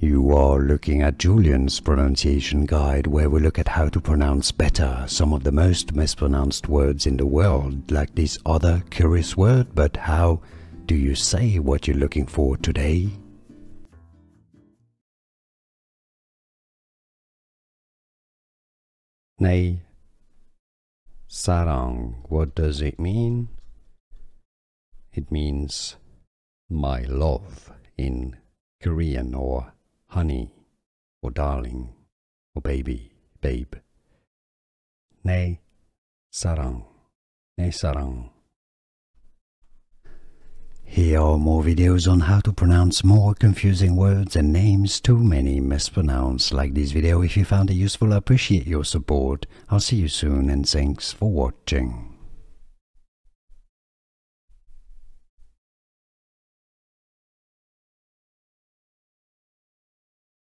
You are looking at Julian's pronunciation guide, where we look at how to pronounce better some of the most mispronounced words in the world, like this other curious word. But how do you say what you're looking for today? Nae Sarang. What does it mean? It means my love in Korean, or honey, or darling, or baby, babe. Nae Sarang. Nae Sarang. Here are more videos on how to pronounce more confusing words and names too many mispronounced. Like this video if you found it useful. I appreciate your support. I'll see you soon, and thanks for watching.